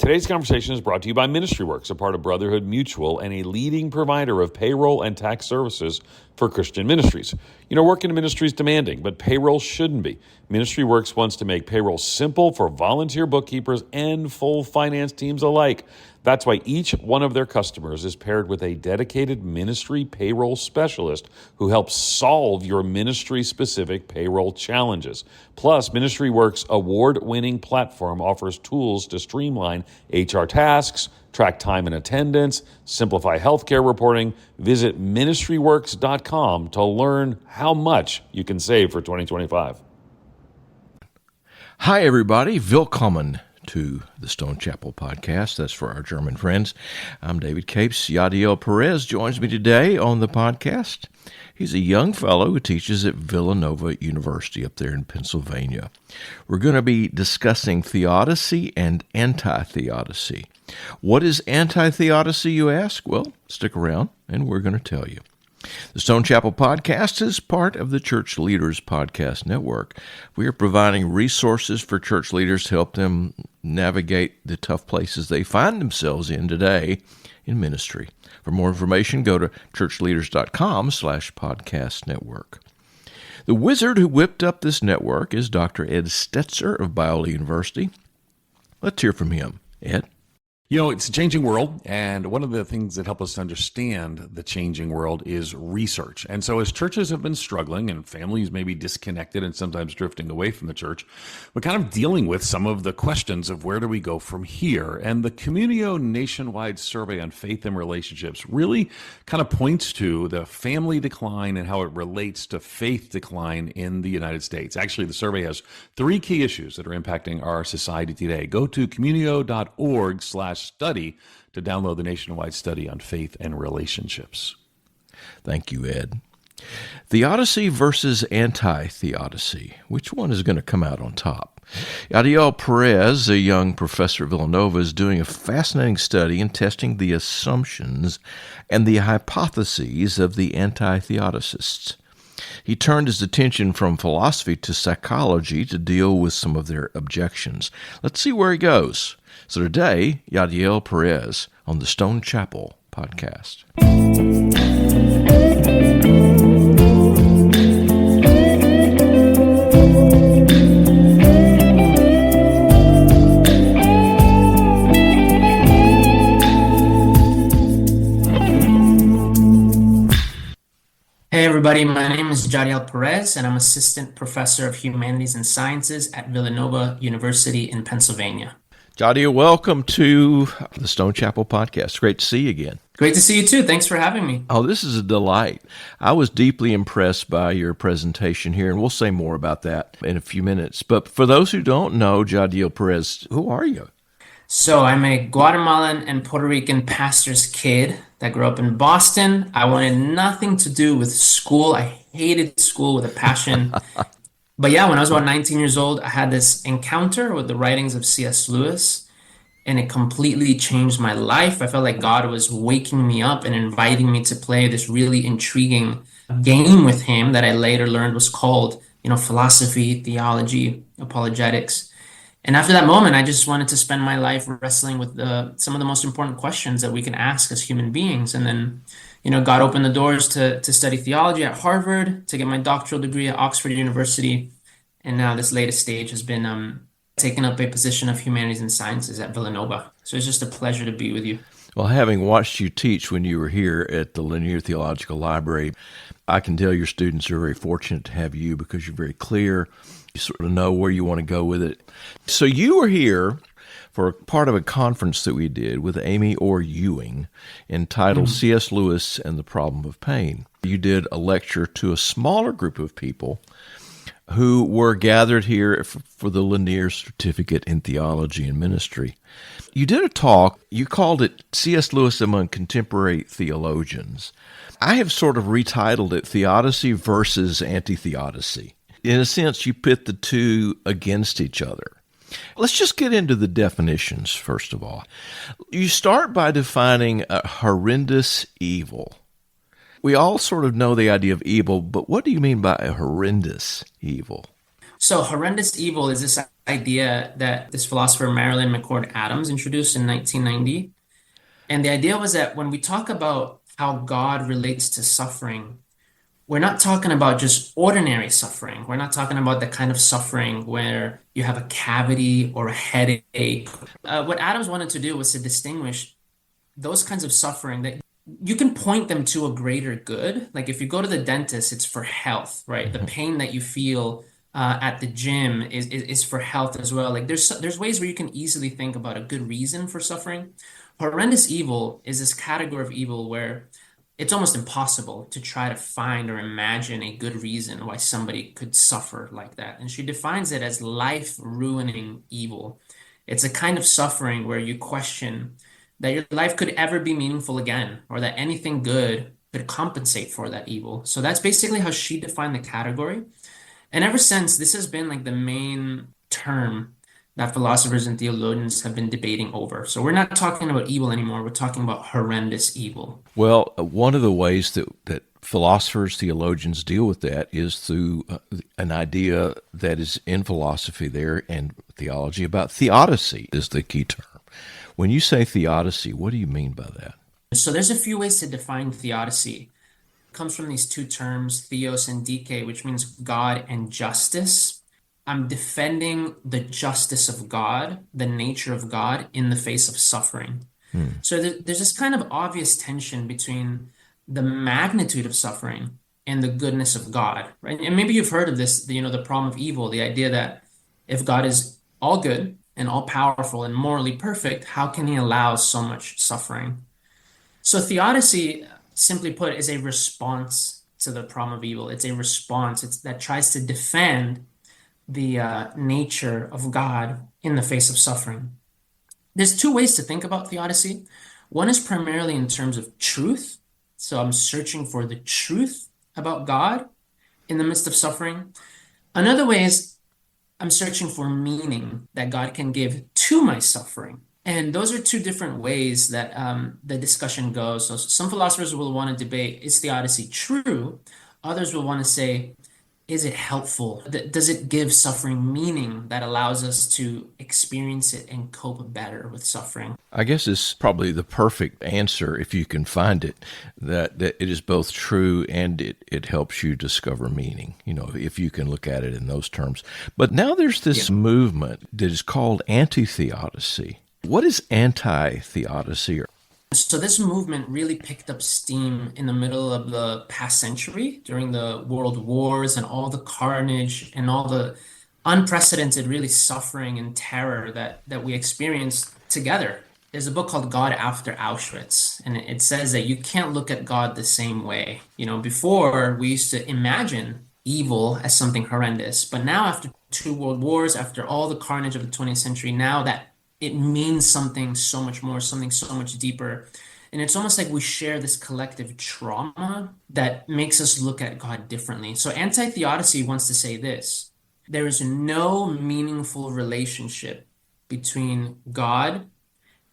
Today's conversation is brought to you by MinistryWorks, a part of Brotherhood Mutual and a leading provider of payroll and tax services for Christian ministries. You know, working in ministry is demanding, but payroll shouldn't be. MinistryWorks wants to make payroll simple for volunteer bookkeepers and full finance teams alike. That's why each one of their customers is paired with a dedicated ministry payroll specialist who helps solve your ministry-specific payroll challenges. Plus, MinistryWorks' award-winning platform offers tools to streamline HR tasks, track time and attendance, simplify healthcare reporting. Visit ministryworks.com to learn how much you can save for 2025. Hi, everybody. Willkommen to the Stone Chapel podcast. That's for our German friends. I'm David Capes. Jahdiel Perez joins me today on the podcast. He's a young fellow who teaches at Villanova University up there in Pennsylvania. We're going to be discussing Theodicy and anti-theodicy. What is anti-theodicy, you ask? Well, stick around and we're going to tell you. The Stone Chapel podcast is part of the Church Leaders podcast network. We are providing resources for church leaders to help them navigate the tough places they find themselves in today in ministry. For more information, go to ChurchLeaders.com/podcast network. The wizard who whipped up this network is Dr. Ed Stetzer of Biola University. Let's hear from him. Ed? You know, it's a changing world, and one of the things that help us understand the changing world is research. And so as churches have been struggling and families may be disconnected and sometimes drifting away from the church, we're kind of dealing with some of the questions of where do we go from here? And the Communio nationwide survey on faith and relationships really kind of points to the family decline and how it relates to faith decline in the United States. Actually, the survey has 3 key issues that are impacting our society today. Go to communio.org/study to download the nationwide study on faith and relationships. Thank you, Ed. Theodicy versus anti-theodicy. Which one is going to come out on top? Jahdiel Perez, a young professor at Villanova, is doing a fascinating study in testing the assumptions and the hypotheses of the anti-theodicists. He turned his attention from philosophy to psychology to deal with some of their objections. Let's see where he goes. So today, Jahdiel Perez on the Stone Chapel podcast. Hey everybody, my name is Jahdiel Perez and I'm Assistant Professor of Humanities and Sciences at Villanova University in Pennsylvania. Jahdiel, welcome to the Stone Chapel podcast. Great to see you again. Great to see you too. Thanks for having me. Oh, this is a delight. I was deeply impressed by your presentation here, and we'll say more about that in a few minutes. But for those who don't know Jahdiel Perez, who are you? So I'm a Guatemalan and Puerto Rican pastor's kid that grew up in Boston. I wanted nothing to do with school. I hated school with a passion. But yeah, when I was about 19 years old, I had this encounter with the writings of C.S. Lewis, and it completely changed my life. I felt like God was waking me up and inviting me to play this really intriguing game with him that I later learned was called, philosophy, theology, apologetics. And after that moment, I just wanted to spend my life wrestling with some of the most important questions that we can ask as human beings. And then, God opened the doors to study theology at Harvard, to get my doctoral degree at Oxford University. And now this latest stage has been taking up a position of humanities and sciences at Villanova. So it's just a pleasure to be with you. Well, having watched you teach when you were here at the Linear Theological Library, I can tell your students are very fortunate to have you because you're very clear. You sort of know where you want to go with it. So you were here for part of a conference that we did with Amy Orr Ewing entitled C.S. Lewis and the Problem of Pain. You did a lecture to a smaller group of people who were gathered here for the Lanier Certificate in Theology and Ministry. You did a talk, you called it C.S. Lewis Among Contemporary Theologians. I have sort of retitled it Theodicy versus Anti-theodicy. In a sense, you pit the two against each other. Let's just get into the definitions, first of all. You start by defining a horrendous evil. We all sort of know the idea of evil, but what do you mean by a horrendous evil? So horrendous evil is this idea that this philosopher Marilyn McCord Adams introduced in 1990. And the idea was that when we talk about how God relates to suffering, we're not talking about just ordinary suffering. We're not talking about the kind of suffering where you have a cavity or a headache. What Adams wanted to do was to distinguish those kinds of suffering that you can point them to a greater good. Like if you go to the dentist, it's for health, right? The pain that you feel at the gym is for health as well. Like there's ways where you can easily think about a good reason for suffering. Horrendous evil is this category of evil where it's almost impossible to try to find or imagine a good reason why somebody could suffer like that. And she defines it as life-ruining evil. It's a kind of suffering where you question that your life could ever be meaningful again, or that anything good could compensate for that evil. So that's basically how she defined the category. And ever since, this has been like the main term that philosophers and theologians have been debating over. So we're not talking about evil anymore. We're talking about horrendous evil. Well, one of the ways that philosophers, theologians deal with that is through an idea that is in philosophy there and theology about theodicy is the key term. When you say theodicy, what do you mean by that? So there's a few ways to define theodicy. It comes from these two terms, theos and dike, which means God and justice. I'm defending the justice of God, the nature of God in the face of suffering. So there's this kind of obvious tension between the magnitude of suffering and the goodness of God, right? And maybe you've heard of this, the problem of evil, the idea that if God is all good and all powerful and morally perfect, how can he allow so much suffering? So theodicy, simply put, is a response to the problem of evil. It's a response that tries to defend the nature of God in the face of suffering. There's two ways to think about theodicy. One is primarily in terms of truth. So I'm searching for the truth about God in the midst of suffering. Another way is I'm searching for meaning that God can give to my suffering. And those are two different ways that the discussion goes. So some philosophers will want to debate, is theodicy true? Others will want to say, is it helpful? Does it give suffering meaning that allows us to experience it and cope better with suffering? I guess it's probably the perfect answer, if you can find it, that it is both true and it helps you discover meaning, if you can look at it in those terms. But now there's this movement that is called anti-theodicy. What is anti-theodicy? So this movement really picked up steam in the middle of the past century during the world wars and all the carnage and all the unprecedented really suffering and terror that we experienced together. There's a book called God After Auschwitz, and it says that you can't look at God the same way. Before we used to imagine evil as something horrendous, but now after two world wars, after all the carnage of the 20th century, now that it means something so much more, something so much deeper. And it's almost like we share this collective trauma that makes us look at God differently. So anti-theodicy wants to say this: there is no meaningful relationship between God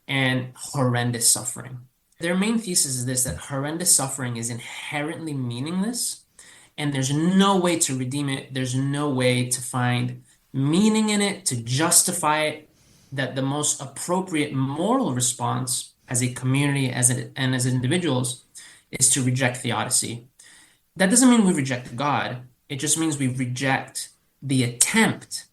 and horrendous suffering. Their main thesis is this, that horrendous suffering is inherently meaningless, and there's no way to redeem it. There's no way to find meaning in it, to justify it, that the most appropriate moral response as a community and as individuals is to reject theodicy. That doesn't mean we reject God. It just means we reject the attempt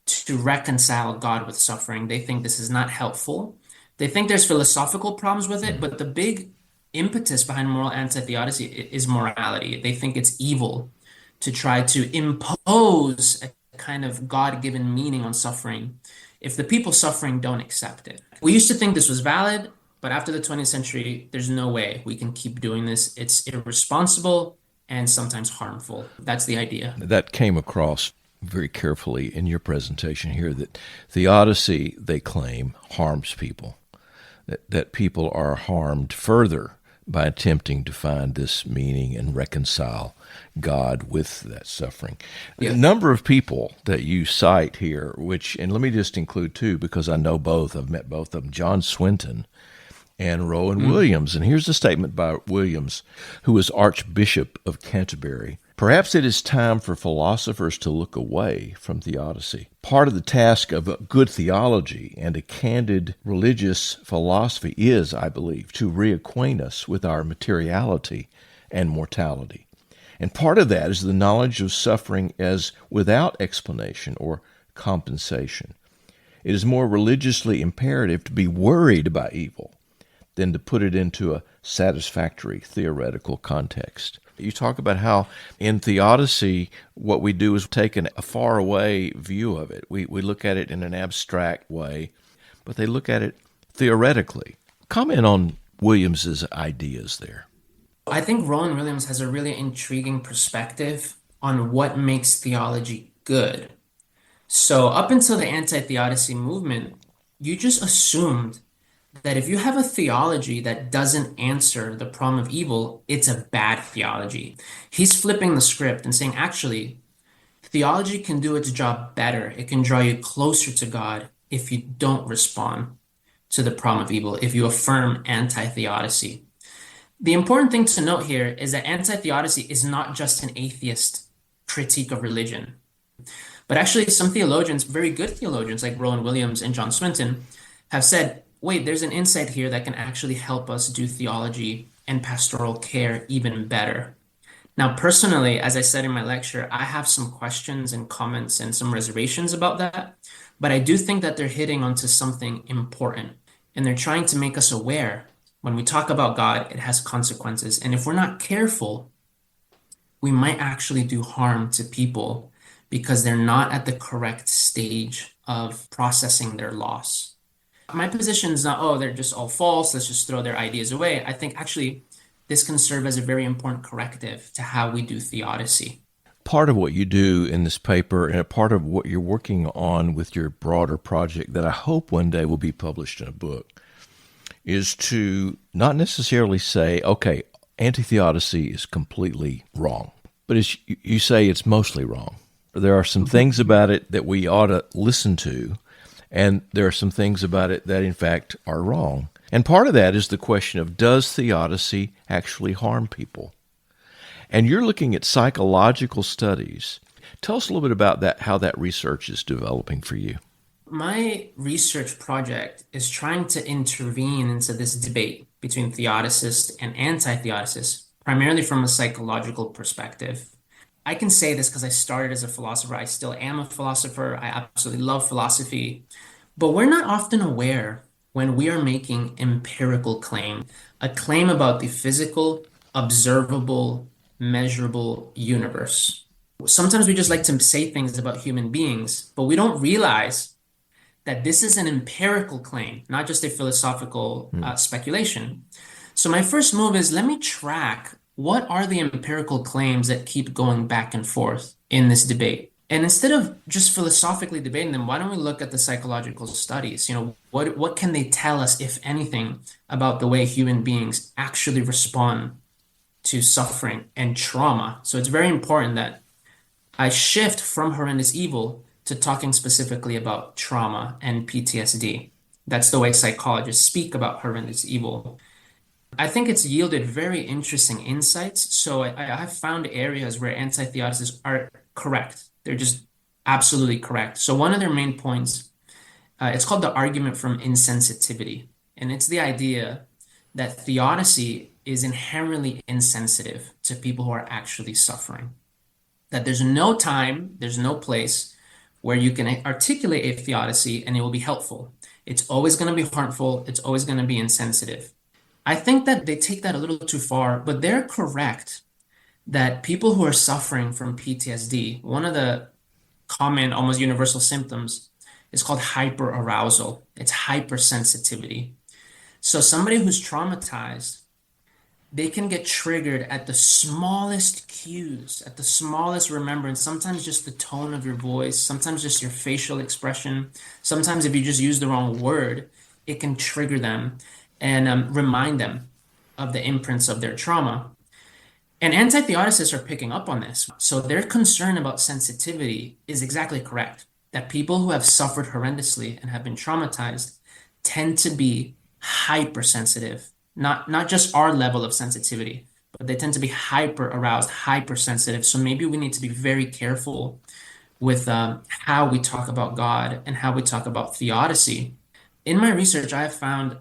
to reconcile God with suffering. They think this is not helpful. They think there's philosophical problems with it, but the big impetus behind moral anti-theodicy is morality. They think it's evil to try to impose a kind of God-given meaning on suffering if the people suffering don't accept it. We used to think this was valid, but after the 20th century, there's no way we can keep doing this. It's irresponsible and sometimes harmful. That's the idea. That came across very carefully in your presentation here, that theodicy, they claim, harms people, that people are harmed further by attempting to find this meaning and reconcile God with that suffering. Yeah. The number of people that you cite here, and let me just include two because I know both, I've met both of them, John Swinton and Rowan Williams. And here's a statement by Williams, who was Archbishop of Canterbury. Perhaps it is time for philosophers to look away from theodicy. Part of the task of a good theology and a candid religious philosophy is, I believe, to reacquaint us with our materiality and mortality. And part of that is the knowledge of suffering as without explanation or compensation. It is more religiously imperative to be worried by evil than to put it into a satisfactory theoretical context. You talk about how in theodicy, what we do is take a faraway view of it. We look at it in an abstract way, but they look at it theoretically. Comment on Williams's ideas there. I think Rowan Williams has a really intriguing perspective on what makes theology good. So up until the anti-theodicy movement, you just assumed that if you have a theology that doesn't answer the problem of evil, it's a bad theology. He's flipping the script and saying, actually, theology can do its job better. It can draw you closer to God if you don't respond to the problem of evil, if you affirm anti-theodicy. The important thing to note here is that anti-theodicy is not just an atheist critique of religion, but actually some theologians, very good theologians like Rowan Williams and John Swinton, have said, wait, there's an insight here that can actually help us do theology and pastoral care even better. Now, personally, as I said in my lecture, I have some questions and comments and some reservations about that, but I do think that they're hitting onto something important, and they're trying to make us aware when we talk about God, it has consequences. And if we're not careful, we might actually do harm to people because they're not at the correct stage of processing their loss. My position is not, oh, they're just all false, let's just throw their ideas away. I think actually this can serve as a very important corrective to how we do theodicy. Part of what you do in this paper and a part of what you're working on with your broader project that I hope one day will be published in a book is to not necessarily say, okay, anti-theodicy is completely wrong, but as you say, it's mostly wrong. There are some things about it that we ought to listen to, and there are some things about it that, in fact, are wrong. And part of that is the question of, does theodicy actually harm people? And you're looking at psychological studies. Tell us a little bit about that, how that research is developing for you. My research project is trying to intervene into this debate between theodicists and anti-theodicists, primarily from a psychological perspective. I can say this because I started as a philosopher. I still am a philosopher. I absolutely love philosophy. But we're not often aware when we are making empirical claim, a claim about the physical, observable, measurable universe. Sometimes we just like to say things about human beings, but we don't realize that this is an empirical claim, not just a philosophical speculation. So my first move is, let me track what are the empirical claims that keep going back and forth in this debate. And instead of just philosophically debating them, why don't we look at the psychological studies? What can they tell us, if anything, about the way human beings actually respond to suffering and trauma? So it's very important that I shift from horrendous evil to talking specifically about trauma and PTSD. That's the way psychologists speak about horrendous evil. I think it's yielded very interesting insights. So I've found areas where anti-theodicists are correct. They're just absolutely correct. So one of their main points, it's called the argument from insensitivity. And it's the idea that theodicy is inherently insensitive to people who are actually suffering. That there's no time, there's no place where you can articulate a theodicy and it will be helpful. It's always going to be harmful. It's always going to be insensitive. I think that they take that a little too far, but they're correct that people who are suffering from PTSD, one of the common, almost universal symptoms is called hyperarousal. It's hypersensitivity. So somebody who's traumatized, they can get triggered at the smallest cues, at the smallest remembrance, sometimes just the tone of your voice, sometimes just your facial expression. Sometimes if you just use the wrong word, it can trigger them and remind them of the imprints of their trauma. And anti-theodicists are picking up on this. So their concern about sensitivity is exactly correct, that people who have suffered horrendously and have been traumatized tend to be hypersensitive, not just our level of sensitivity, but they tend to be hyper aroused, hypersensitive. So maybe we need to be very careful with how we talk about God and how we talk about theodicy. In my research, I have found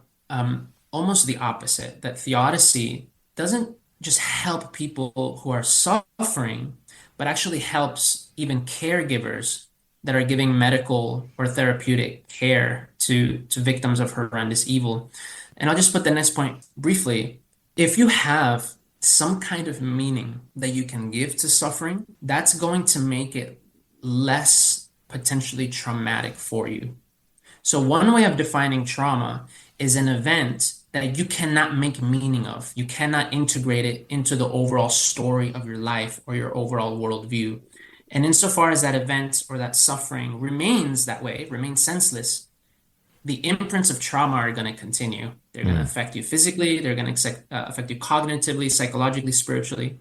almost the opposite, that theodicy doesn't just help people who are suffering, but actually helps even caregivers that are giving medical or therapeutic care to victims of horrendous evil. And I'll just put the next point briefly. If you have some kind of meaning that you can give to suffering, that's going to make it less potentially traumatic for you. So one way of defining trauma is an event that you cannot make meaning of. You cannot integrate it into the overall story of your life or your overall worldview. And insofar as that event or that suffering remains that way, remains senseless, the imprints of trauma are going to continue. They're going to affect you physically, they're going to affect you cognitively, psychologically, spiritually.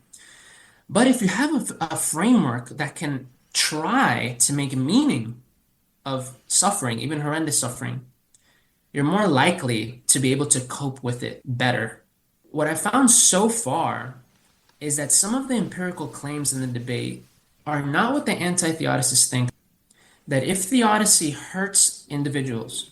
But if you have a framework that can try to make meaning of suffering, even horrendous suffering, you're more likely to be able to cope with it better. What I found so far is that some of the empirical claims in the debate are not what the anti-theodicists think, that if theodicy hurts individuals,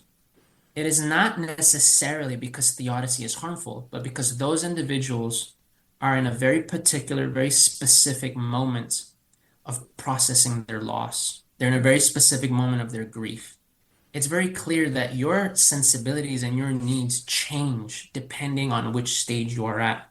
it is not necessarily because theodicy is harmful, but because those individuals are in a very particular, very specific moment of processing their loss. They're in a very specific moment of their grief. It's very clear that your sensibilities and your needs change depending on which stage you are at.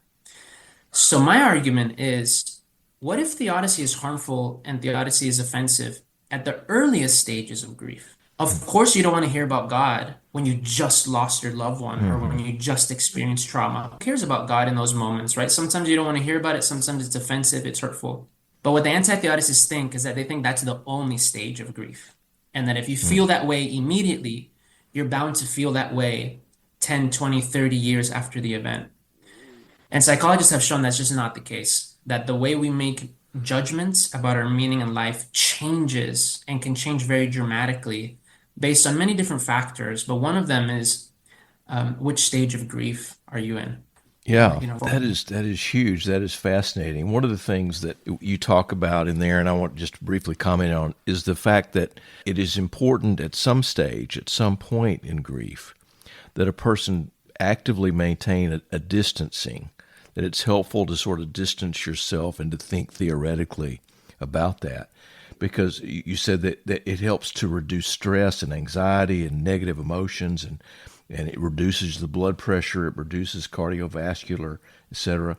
So my argument is, what if theodicy is harmful and theodicy is offensive at the earliest stages of grief? Of course, you don't want to hear about God when you just lost your loved one or when you just experienced trauma. Who cares about God in those moments, right? Sometimes you don't want to hear about it. Sometimes it's offensive, it's hurtful. But what the anti-theodicists think is that they think that's the only stage of grief. And that if you feel that way immediately, you're bound to feel that way 10, 20, 30 years after the event. And psychologists have shown that's just not the case, that the way we make judgments about our meaning in life changes and can change very dramatically based on many different factors. But one of them is which stage of grief are you in? Yeah, that is huge. That is fascinating. One of the things that you talk about in there, and I want just to briefly comment on, is the fact that it is important at some stage, at some point in grief, that a person actively maintain a distancing, that it's helpful to sort of distance yourself and to think theoretically about that. Because you said that it helps to reduce stress and anxiety and negative emotions, and it reduces the blood pressure, it reduces cardiovascular, etc.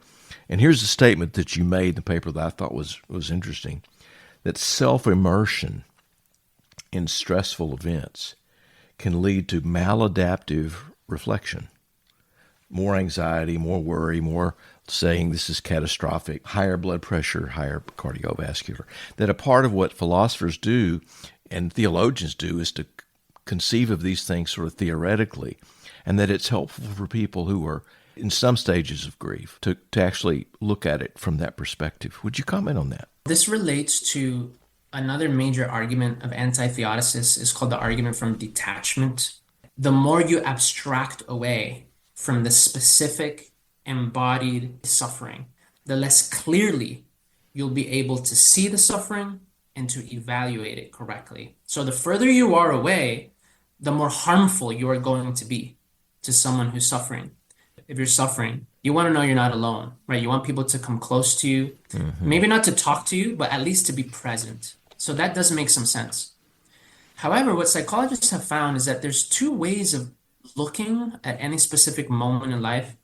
And here's a statement that you made in the paper that I thought was interesting, that self-immersion in stressful events can lead to maladaptive reflection, more anxiety, more worry, more saying this is catastrophic, higher blood pressure, higher cardiovascular. That a part of what philosophers do and theologians do is to conceive of these things sort of theoretically, and that it's helpful for people who are in some stages of grief to actually look at it from that perspective. Would you comment on that? This relates to another major argument of anti-theodicists, is called the argument from detachment. The more you abstract away from the specific embodied suffering, the less clearly you'll be able to see the suffering and to evaluate it correctly. So the further you are away, the more harmful you are going to be to someone who's suffering. If you're suffering, you want to know you're not alone, right? You want people to come close to you, maybe not to talk to you, but at least to be present. So that does make some sense. However, what psychologists have found is that there's two ways of looking at any specific moment in life,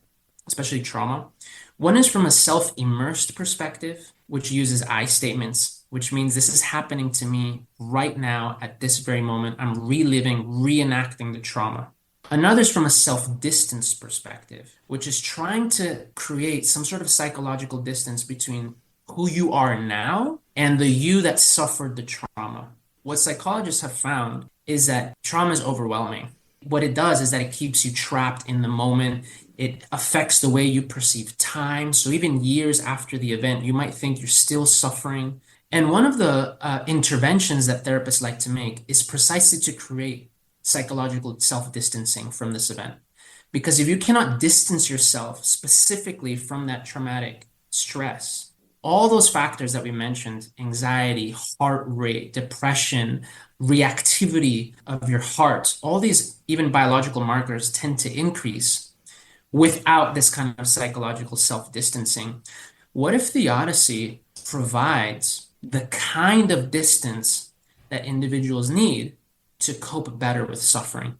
especially trauma. One is from a self-immersed perspective, which uses I statements, which means this is happening to me right now at this very moment. I'm reliving, reenacting the trauma. Another is from a self-distance perspective, which is trying to create some sort of psychological distance between who you are now and the you that suffered the trauma. What psychologists have found is that trauma is overwhelming. What it does is that it keeps you trapped in the moment. It affects the way you perceive time. So even years after the event, you might think you're still suffering. And one of the interventions that therapists like to make is precisely to create psychological self-distancing from this event. Because if you cannot distance yourself specifically from that traumatic stress, all those factors that we mentioned, anxiety, heart rate, depression, reactivity of your heart, all these even biological markers tend to increase without this kind of psychological self-distancing. What if Theodicy provides the kind of distance that individuals need to cope better with suffering?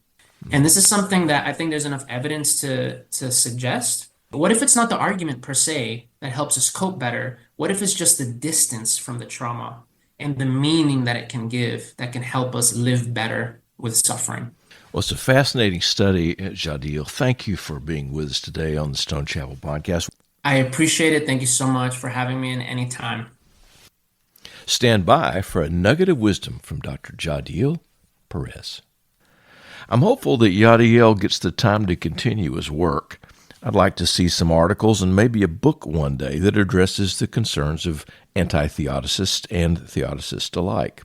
And this is something that I think there's enough evidence to suggest. But what if it's not the argument per se that helps us cope better? What if it's just the distance from the trauma and the meaning that it can give that can help us live better with suffering? Well, it's a fascinating study, Jahdiel. Thank you for being with us today on the Stone Chapel podcast. I appreciate it. Thank you so much for having me in any time. Stand by for a nugget of wisdom from Dr. Jahdiel Perez. I'm hopeful that Jahdiel gets the time to continue his work. I'd like to see some articles and maybe a book one day that addresses the concerns of anti-theodicists and theodicists alike.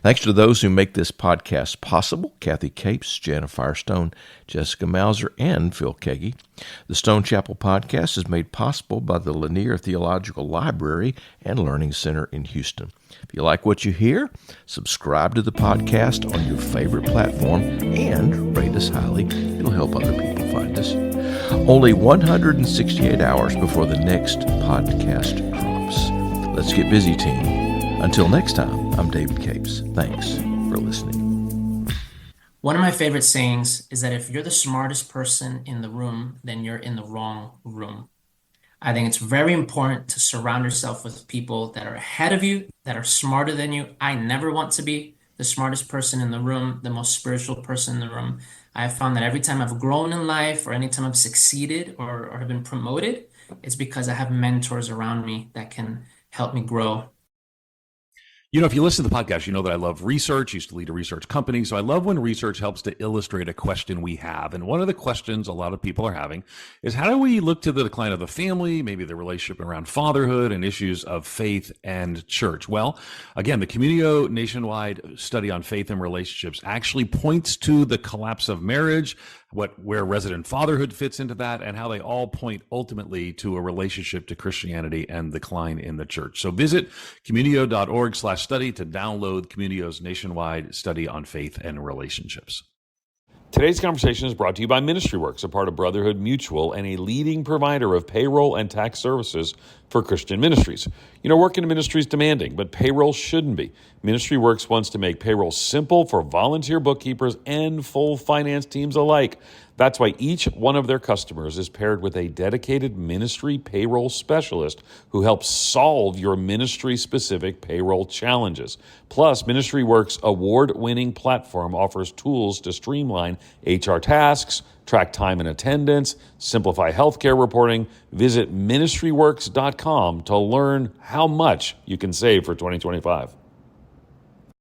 Thanks to those who make this podcast possible: Kathy Capes, Jana Firestone, Jessica Mauser, and Phil Kegi. The Stone Chapel podcast is made possible by the Lanier Theological Library and Learning Center in Houston. If you like what you hear, subscribe to the podcast on your favorite platform and rate us highly. It'll help other people find us. Only 168 hours before the next podcast drops. Let's get busy, team. Until next time, I'm David Capes. Thanks for listening. One of my favorite sayings is that if you're the smartest person in the room, then you're in the wrong room. I think it's very important to surround yourself with people that are ahead of you, that are smarter than you. I never want to be the smartest person in the room, the most spiritual person in the room. I've found that every time I've grown in life or anytime I've succeeded or have been promoted, it's because I have mentors around me that can help me grow. You know, if you listen to the podcast, you know that I love research. I used to lead a research company. So I love when research helps to illustrate a question we have. And one of the questions a lot of people are having is, how do we look to the decline of the family, maybe the relationship around fatherhood and issues of faith and church? Well, again, the Communio nationwide study on faith and relationships actually points to the collapse of marriage, where resident fatherhood fits into that, and how they all point ultimately to a relationship to Christianity and decline in the church. So visit communio.org/study to download Communio's nationwide study on faith and relationships. Today's conversation is brought to you by MinistryWorks, a part of Brotherhood Mutual and a leading provider of payroll and tax services for Christian ministries. You know, working in ministry is demanding, but payroll shouldn't be. MinistryWorks wants to make payroll simple for volunteer bookkeepers and full finance teams alike. That's why each one of their customers is paired with a dedicated ministry payroll specialist who helps solve your ministry-specific payroll challenges. Plus, MinistryWorks' award-winning platform offers tools to streamline HR tasks, track time and attendance, simplify healthcare reporting. Visit ministryworks.com to learn how much you can save for 2025.